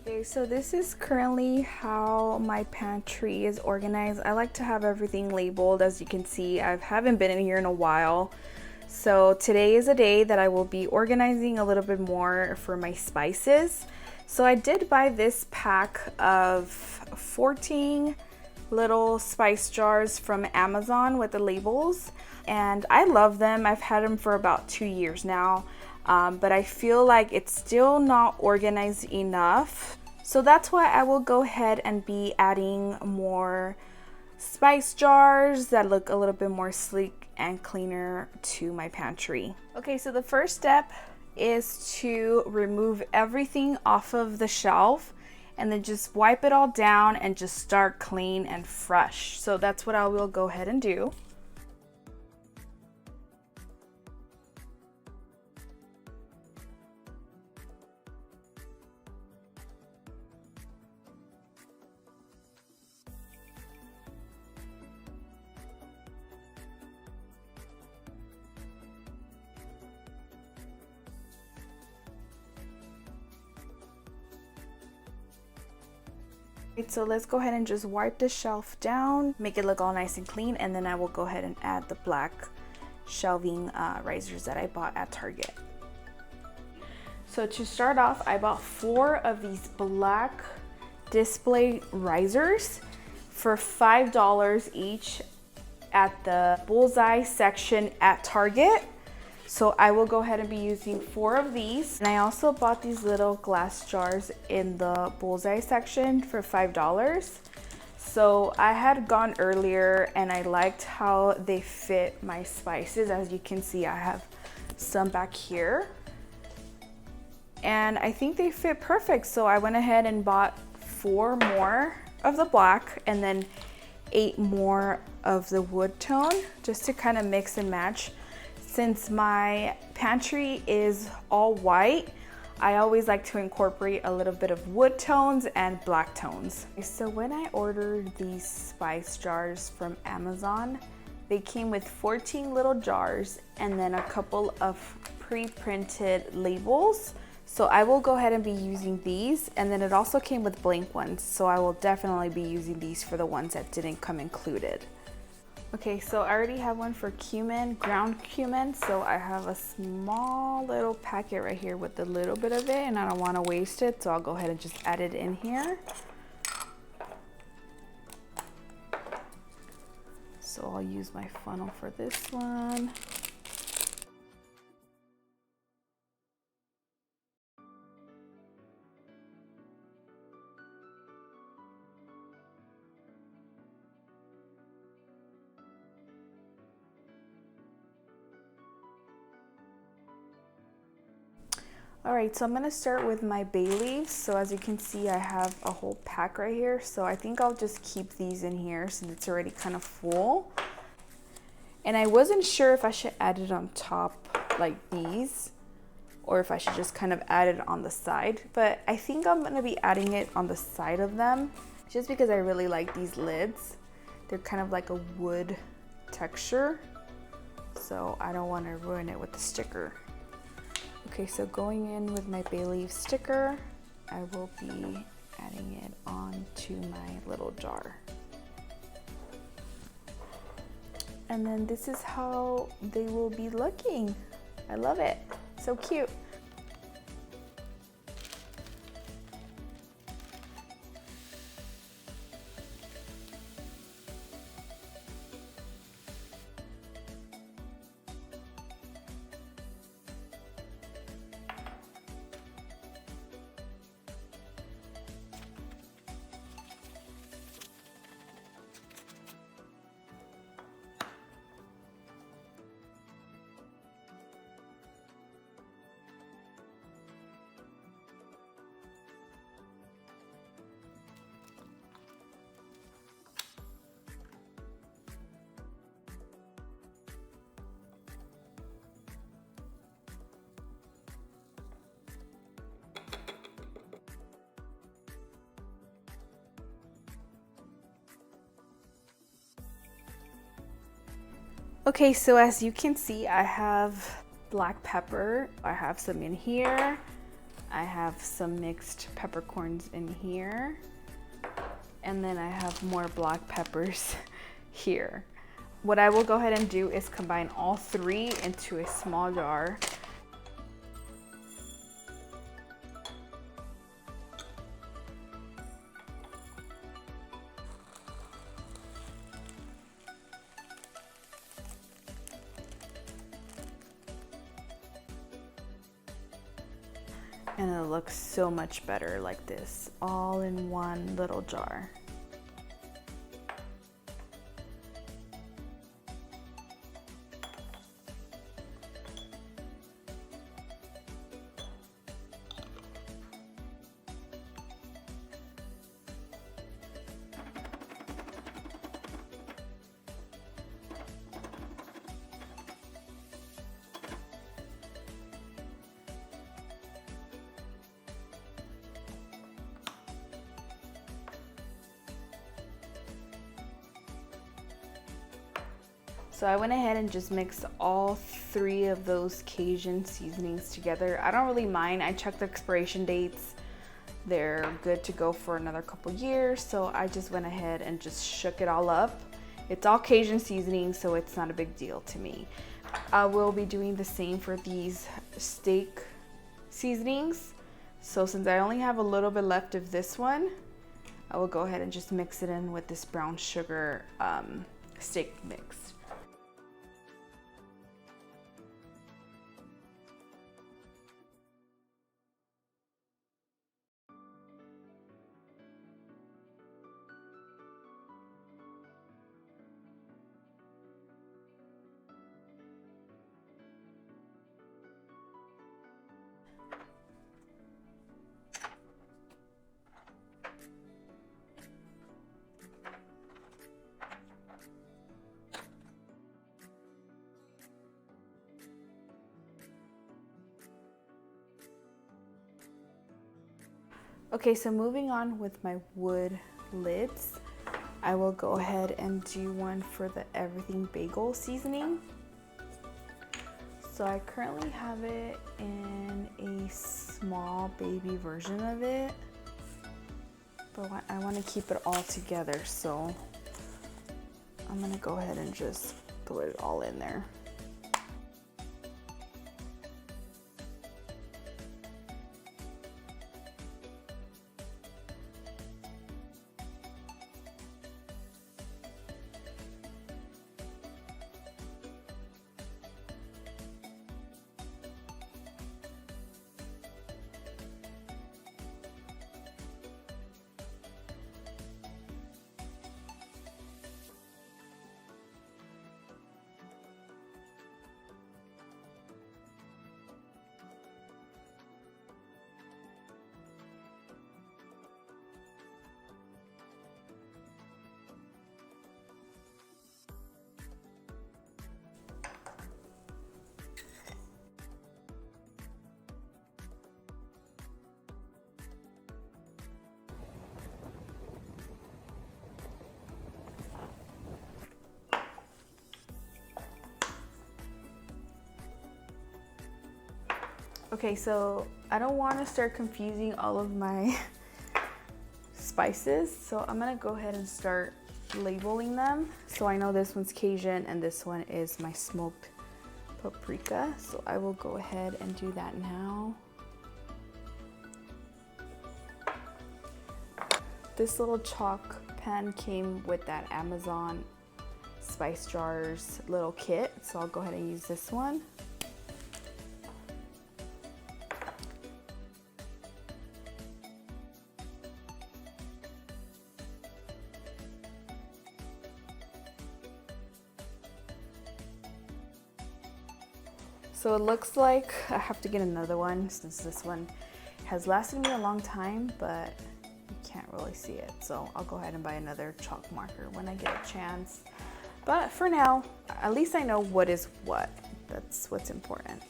Okay, so this is currently how my pantry is organized. I like to have everything labeled. As you can see, I haven't been in here in a while. So today is a day that I will be organizing a little bit more for my spices. So I did buy this pack of 14 little spice jars from Amazon with the labels, and I love them. I've had them for about 2 years now. But I feel like it's still not organized enough. So that's why I will go ahead and be adding more spice jars that look a little bit more sleek and cleaner to my pantry. Okay, so the first step is to remove everything off of the shelf and then just wipe it all down and just start clean and fresh. So that's what I will go ahead and do. So let's go ahead and just wipe the shelf down, make it look all nice and clean, and then I will go ahead and add the black shelving risers that I bought at Target. So to start off, I bought 4 of these black display risers for $5 each at the Bullseye section at Target. So I will go ahead and be using 4 of these. And I also bought these little glass jars in the Bullseye section for $5. So I had gone earlier and I liked how they fit my spices. As you can see, I have some back here. And I think they fit perfect. So I went ahead and bought 4 more of the black and then 8 more of the wood tone, just to kind of mix and match. Since my pantry is all white, I always like to incorporate a little bit of wood tones and black tones. So when I ordered these spice jars from Amazon, they came with 14 little jars and then a couple of pre-printed labels. So I will go ahead and be using these, and then it also came with blank ones. So I will definitely be using these for the ones that didn't come included. Okay, so I already have one for cumin, ground cumin. So I have a small little packet right here with a little bit of it, and I don't want to waste it. So I'll go ahead and just add it in here. So I'll use my funnel for this one. All right, so I'm gonna start with my bay leaves. So as you can see, I have a whole pack right here. So I think I'll just keep these in here since it's already kind of full. And I wasn't sure if I should add it on top like these, or if I should just kind of add it on the side. But I think I'm gonna be adding it on the side of them, just because I really like these lids. They're kind of like a wood texture, so I don't wanna ruin it with the sticker. Okay, so going in with my bay leaf sticker, I will be adding it onto my little jar. And then this is how they will be looking. I love it, so cute. Okay, so as you can see, I have black pepper. I have some in here. I have some mixed peppercorns in here. And then I have more black peppers here. What I will go ahead and do is combine all three into a small jar. And it looks so much better like this, all in one little jar. So I went ahead and just mixed all three of those Cajun seasonings together. I don't really mind. I checked the expiration dates. They're good to go for another couple years. So I just went ahead and just shook it all up. It's all Cajun seasoning, so it's not a big deal to me. I will be doing the same for these steak seasonings. So since I only have a little bit left of this one, I will go ahead and just mix it in with this brown sugar steak mix. Okay, so moving on with my wood lids, I will go ahead and do one for the everything bagel seasoning. So I currently have it in a small baby version of it, but I want to keep it all together, so I'm gonna go ahead and just throw it all in there. Okay, so I don't want to start confusing all of my spices, so I'm gonna go ahead and start labeling them. So I know this one's Cajun and this one is my smoked paprika, so I will go ahead and do that now. This little chalk pen came with that Amazon spice jars little kit, so I'll go ahead and use this one. So it looks like I have to get another one since this one has lasted me a long time, but you can't really see it. So I'll go ahead and buy another chalk marker when I get a chance. But for now, at least I know what is what. That's what's important.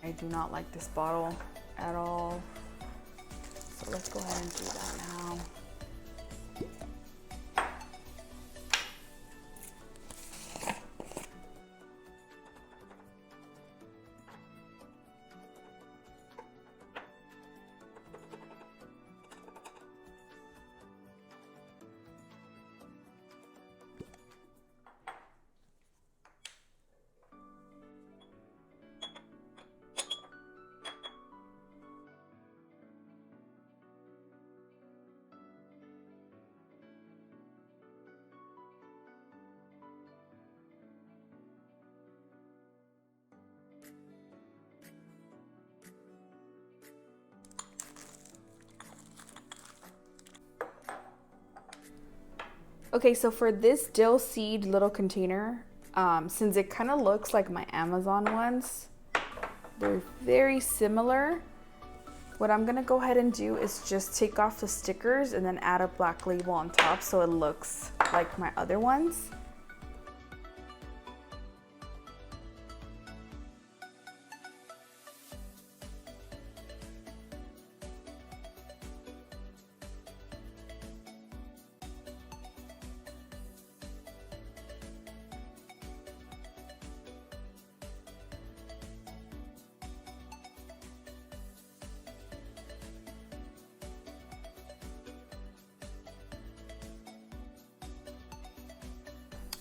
I do not like this bottle at all. So let's go ahead and do that now. Okay, so for this dill seed little container, since it kind of looks like my Amazon ones, they're very similar. What I'm gonna go ahead and do is just take off the stickers and then add a black label on top so it looks like my other ones.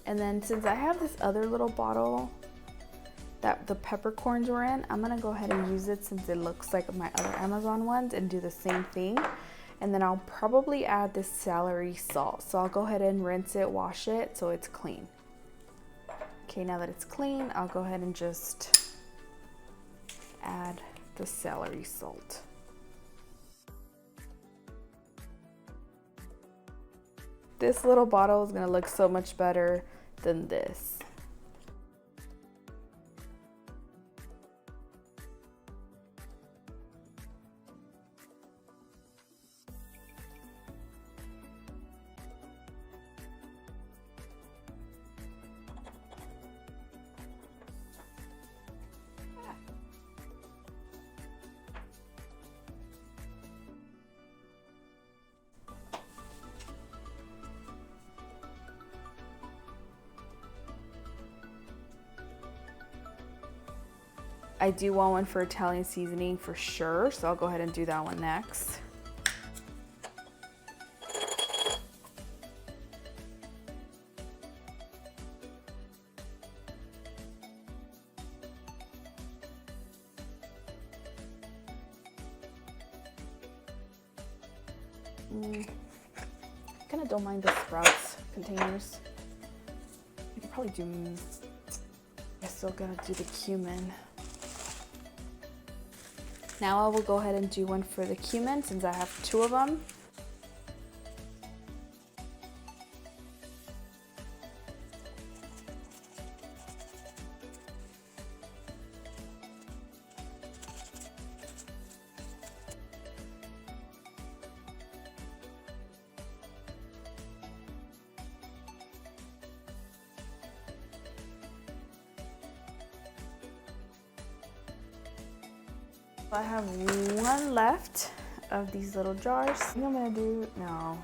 And then since I have this other little bottle that the peppercorns were in, I'm gonna go ahead and use it since it looks like my other Amazon ones and do the same thing. And then I'll probably add this celery salt. So I'll go ahead and rinse it, wash it so it's clean. Okay, now that it's clean, I'll go ahead and just add the celery salt. This little bottle is gonna look so much better than this. I do want one for Italian seasoning for sure, so I'll go ahead and do that one next. I kind of don't mind the sprouts containers. I could probably do, I still gotta do the cumin. Now I will go ahead and do one for the cumin since I have 2 of them. I have 1 left of these little jars. I think I'm gonna do, no,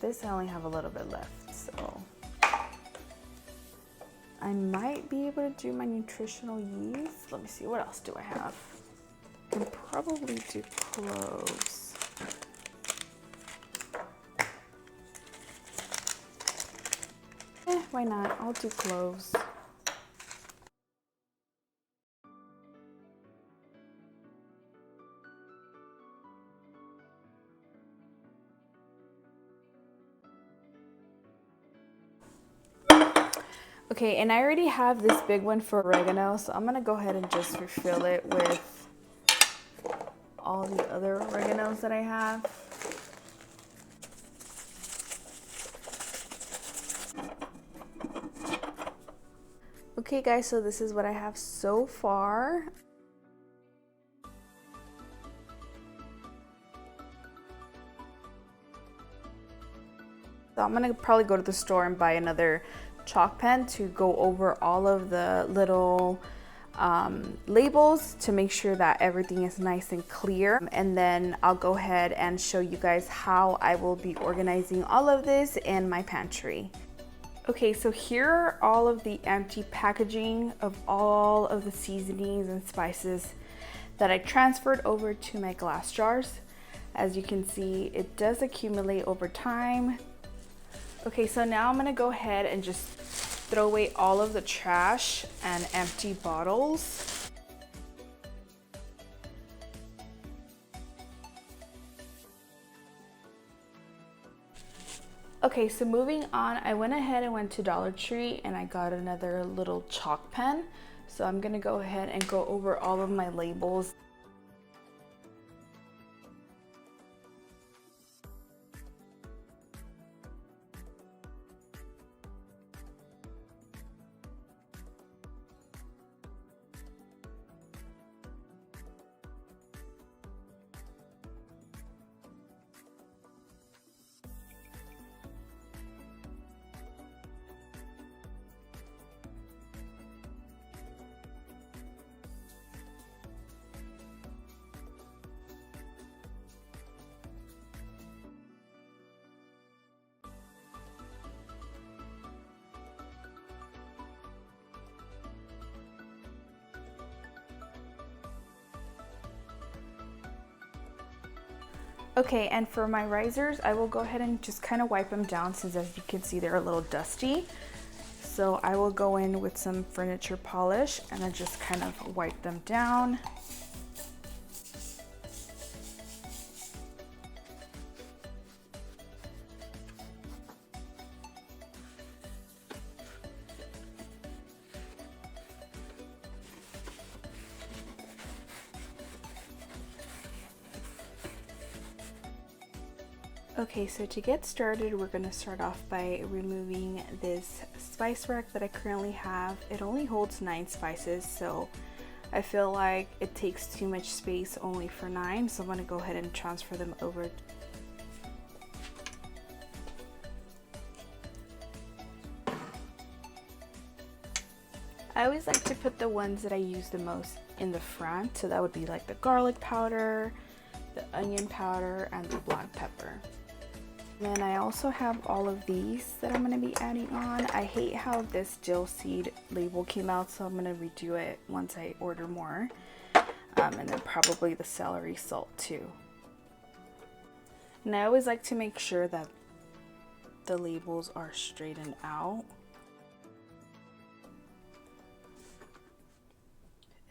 this I only have a little bit left, so I might be able to do my nutritional yeast. Let me see, what else do I have? I can probably do cloves. Why not? I'll do cloves. Okay, and I already have this big one for oregano, so I'm gonna go ahead and just refill it with all the other oreganos that I have. Okay guys, so this is what I have so far. So I'm gonna probably go to the store and buy another chalk pen to go over all of the little labels to make sure that everything is nice and clear. And then I'll go ahead and show you guys how I will be organizing all of this in my pantry. Okay, so here are all of the empty packaging of all of the seasonings and spices that I transferred over to my glass jars. As you can see, it does accumulate over time. Okay, so now I'm gonna go ahead and just throw away all of the trash and empty bottles. Okay, so moving on, I went ahead and went to Dollar Tree and I got another little chalk pen. So I'm gonna go ahead and go over all of my labels. Okay, and for my risers, I will go ahead and just kind of wipe them down since as you can see, they're a little dusty. So I will go in with some furniture polish and I just kind of wipe them down. Okay, so to get started, we're going to start off by removing this spice rack that I currently have. It only holds 9 spices, so I feel like it takes too much space only for 9, so I'm going to go ahead and transfer them over. I always like to put the ones that I use the most in the front, so that would be like the garlic powder, the onion powder, and the black pepper. Then I also have all of these that I'm going to be adding on. I hate how this dill seed label came out, so I'm going to redo it once I order more. And then probably the celery salt too. And I always like to make sure that the labels are straightened out.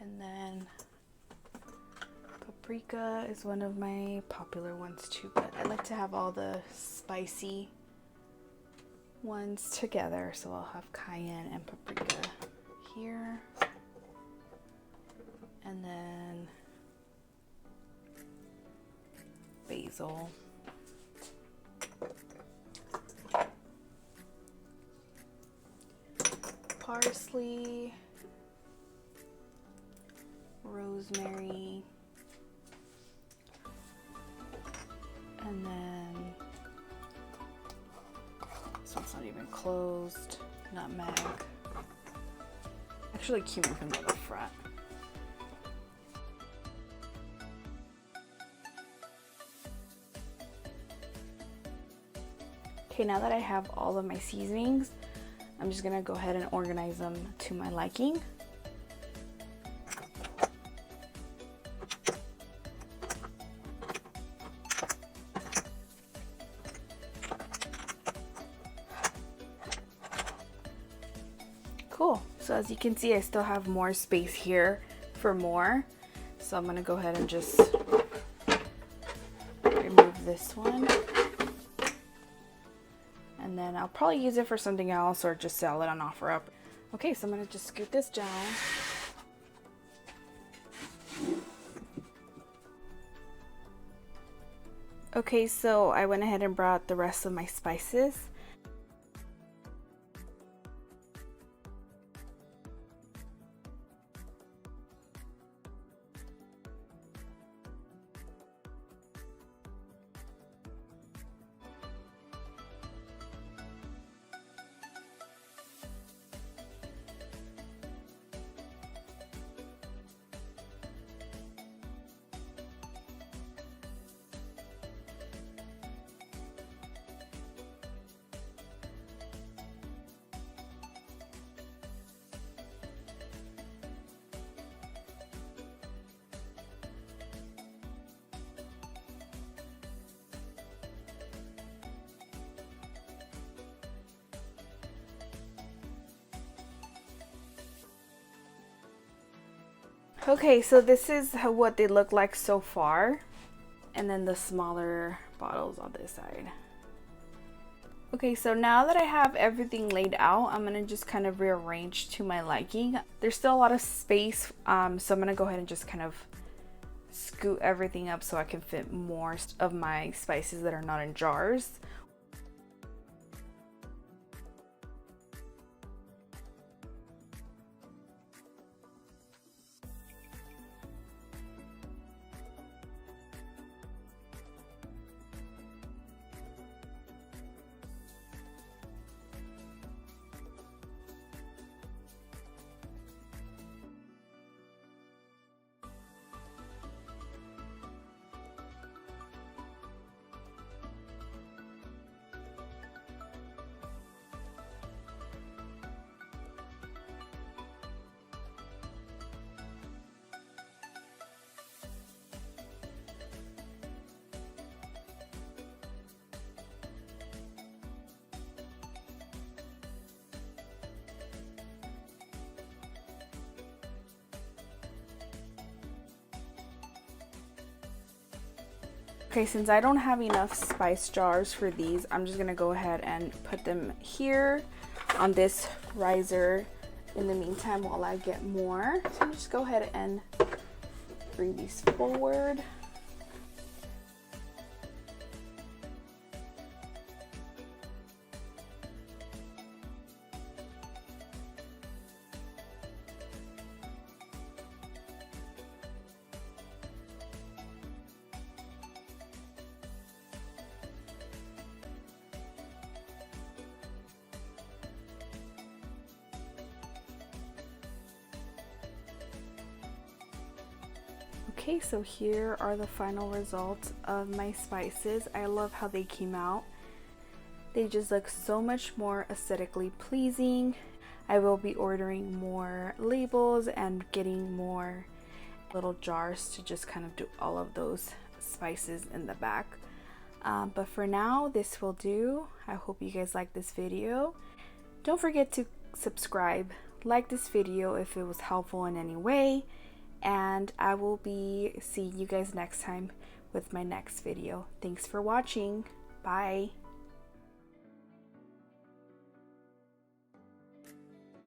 And then paprika is one of my popular ones too, but I like to have all the spicy ones together, so I'll have cayenne and paprika here, and then basil, parsley, rosemary, and then this one's not even closed, nutmeg. Actually, cumin can go to the front. Okay, now that I have all of my seasonings, I'm just gonna go ahead and organize them to my liking. Cool. So as you can see, I still have more space here for more. So I'm going to go ahead and just remove this one. And then I'll probably use it for something else or just sell it on OfferUp. Okay, so I'm going to just scoot this down. Okay, so I went ahead and brought the rest of my spices. Okay, so this is what they look like so far, and then the smaller bottles on this side. Okay, so now that I have everything laid out, I'm gonna just kind of rearrange to my liking. There's still a lot of space, so I'm gonna go ahead and just kind of scoot everything up so I can fit more of my spices that are not in jars. Okay, since I don't have enough spice jars for these, I'm just gonna go ahead and put them here on this riser in the meantime while I get more. So just go ahead and bring these forward. Okay, so here are the final results of my spices. I love how they came out. They just look so much more aesthetically pleasing. I will be ordering more labels and getting more little jars to just kind of do all of those spices in the back. But for now, this will do. I hope you guys like this video. Don't forget to subscribe, like this video if it was helpful in any way, and I will be seeing you guys next time with my next video. Thanks for watching. Bye.